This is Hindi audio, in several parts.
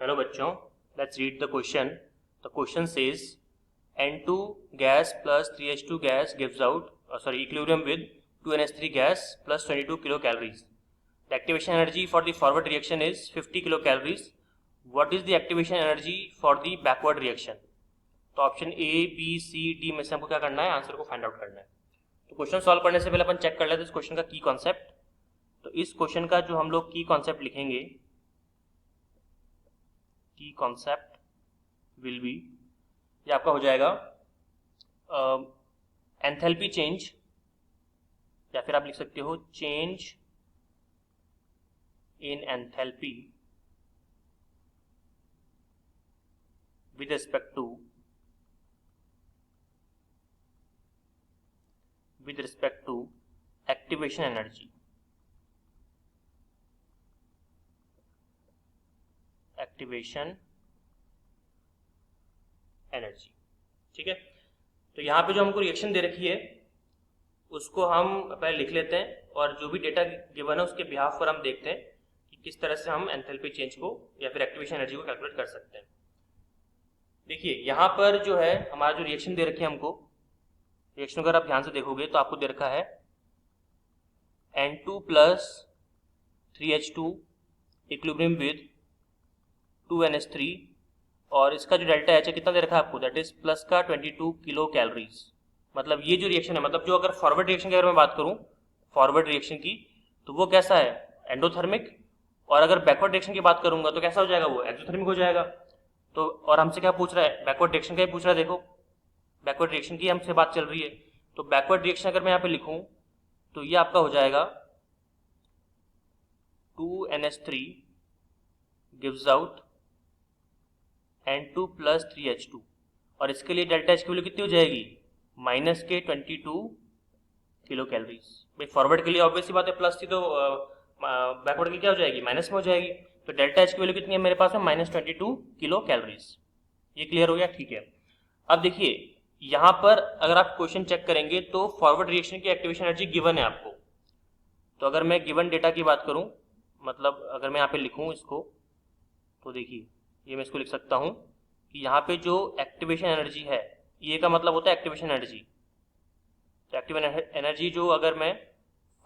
हेलो बच्चों, let's read the question. The question says N2 gas plus 3H2 gas gives out equilibrium with 2NH3 gas plus 22 kilocalories. The activation energy for the forward reaction is 50 kilocalories. What is the activation energy for the backward reaction? तो option A B C D में से हमको क्या करना है, आंसर को फाइंड आउट करना है. तो क्वेश्चन सॉल्व करने से पहले अपन चेक कर लेते हैं इस क्वेश्चन का की कॉन्सेप्ट. तो इस क्वेश्चन का जो हम लोग की कॉन्सेप्ट लिखेंगे, की कॉन्सेप्ट विल बी, ये आपका हो जाएगा एंथैल्पी चेंज, या फिर आप लिख सकते हो change in enthalpy with respect to activation energy. Activation energy, ठीक है. तो यहाँ पे जो हमको रिएक्शन दे रखी है उसको हम पहले लिख लेते हैं, और जो भी डेटा गिवन है उसके बिहाफ पर हम देखते हैं कि किस तरह से हम एंथैल्पी चेंज को या फिर एक्टिवेशन एनर्जी को कैलकुलेट कर सकते हैं. देखिए यहाँ पर जो है हमारा जो रिएक्शन दे रखी है हमको, रिएक्शन अगर आप ध्यान से देखोगे तो आपको दे रखा है N2 plus 3H2 equilibrium with 2NH3, और इसका जो डेल्टा एच है कितना दे रखा है आपको, दैट इज प्लस का 22 किलो कैलोरीज. मतलब ये जो रिएक्शन है, मतलब जो अगर फॉरवर्ड रिएक्शन की अगर मैं बात करूं, फॉरवर्ड रिएक्शन की, तो वो कैसा है, एंडोथर्मिक. और अगर बैकवर्ड रिएक्शन की बात करूंगा तो कैसा हो जाएगा, वो एक्सोथर्मिक हो जाएगा. तो और हमसे क्या पूछ रहा है, बैकवर्ड रिएक्शन का ही पूछ रहा है. देखो बैकवर्ड रिएक्शन की हमसे बात चल रही है, तो बैकवर्ड रिएक्शन अगर मैं यहाँ पे लिखूं तो ये आपका हो जाएगा 2NH3 gives out N2 plus 3H2, और इसके लिए डेल्टा एच की वैल्यू कितनी हो जाएगी, माइनस के 22 किलो कैलोरीज. भाई फॉरवर्ड के लिए ऑब्वियस सी बात है प्लस थी, तो बैकवर्ड के लिए क्या हो जाएगी, माइनस में हो जाएगी. तो डेल्टा एच की वैल्यू कितनी है मेरे पास में, माइनस 22 किलो कैलोरीज. ये क्लियर हो गया, ठीक है. अब देखिए यहाँ पर अगर आप क्वेश्चन चेक करेंगे तो फॉरवर्ड रिएक्शन की एक्टिवेशन एनर्जी गिवन है आपको. तो अगर मैं गिवन डेटा की बात करूँ, मतलब अगर मैं यहाँ पे लिखूँ इसको, तो देखिए ये मैं इसको लिख सकता हूँ कि यहाँ पे जो एक्टिवेशन एनर्जी है, ये का मतलब होता है एक्टिवेशन एनर्जी. तो एक्टिवेशन एनर्जी जो अगर मैं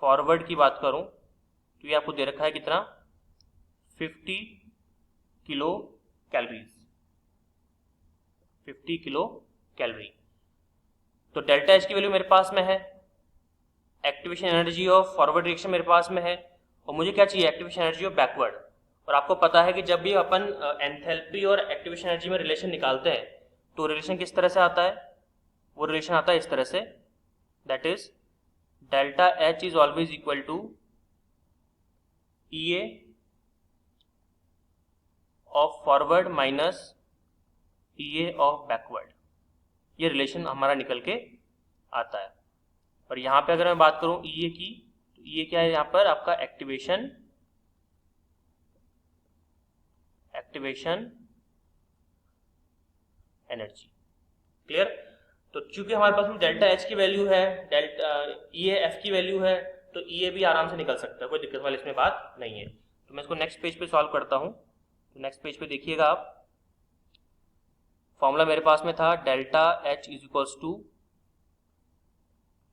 फॉरवर्ड की बात करूँ तो ये आपको दे रखा है कितना, 50 किलो कैलोरीज, 50 किलो कैलोरी. तो डेल्टा एच की वैल्यू मेरे पास में है, activation energy of forward reaction मेरे पास में है, और मुझे क्या चाहिए, एक्टिवेशन एनर्जी ऑफ बैकवर्ड. और आपको पता है कि जब भी अपन एंथैल्पी और एक्टिवेशन एनर्जी में रिलेशन निकालते हैं तो रिलेशन किस तरह से आता है, वो रिलेशन आता है इस तरह से, that is delta H is always equal to E A of forward minus E A of backward. ये रिलेशन हमारा निकल के आता है. और यहाँ पे अगर मैं बात करूँ ई ए की, तो ई ए क्या है यहाँ पर आपका एक्टिवेशन एनर्जी. क्लियर. तो चूंकि हमारे पास में डेल्टा एच की वैल्यू है, डेल्टा ई एफ की वैल्यू है, तो ई ए भी आराम से निकल सकता है, कोई दिक्कत वाली इसमें बात नहीं है. तो मैं इसको नेक्स्ट पेज पे सॉल्व करता हूँ. तो नेक्स्ट पेज पे देखिएगा आप, फॉर्मूला मेरे पास में था delta H is equals to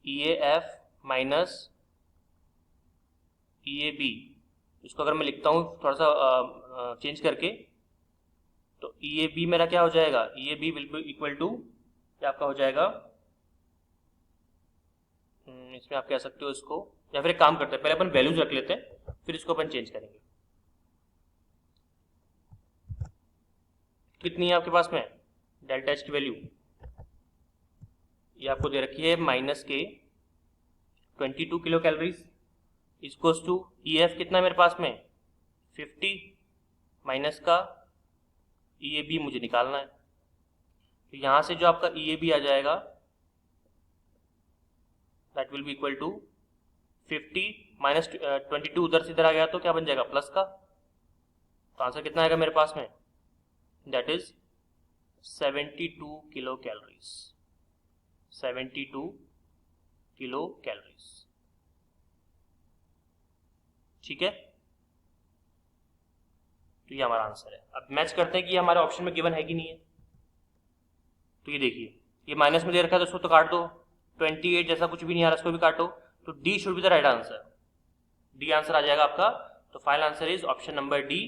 E A F minus E A B. इसको अगर मैं लिखता हूँ थोड़ा सा चेंज करके, तो ई ए बी मेरा क्या हो जाएगा, E A B will be equal to, क्या आपका हो जाएगा, इसमें आप कह सकते हो इसको, या फिर एक काम करते हैं पहले अपन वैल्यूज रख लेते हैं फिर इसको अपन चेंज करेंगे. कितनी है आपके पास में डेल्टा एच की वैल्यू, ये आपको दे रखी है माइनस के 22 kilo calories equals to E F कितना है मेरे पास में 50 माइनस का ई ए बी मुझे निकालना है. तो यहाँ से जो आपका ई ए बी आ जाएगा that will be equal to 50 minus 22, उधर से इधर आ गया तो क्या बन जाएगा, प्लस का. तो आंसर कितना आएगा मेरे पास में, that is 72 kilo calories, 72 kilo calories. ठीक है. तो ये हमारा आंसर है। अब मैच करते हैं कि ये हमारे ऑप्शन में गिवन है कि नहीं है। तो ये देखिए, ये माइनस में दे रखा है तो उसको तो काट दो, 28 जैसा कुछ भी नहीं आ रहा, इसको भी काटो, तो D should be the right answer, D answer आ जाएगा आपका। तो final answer is option number D.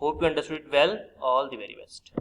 Hope you understood it well, all the very best.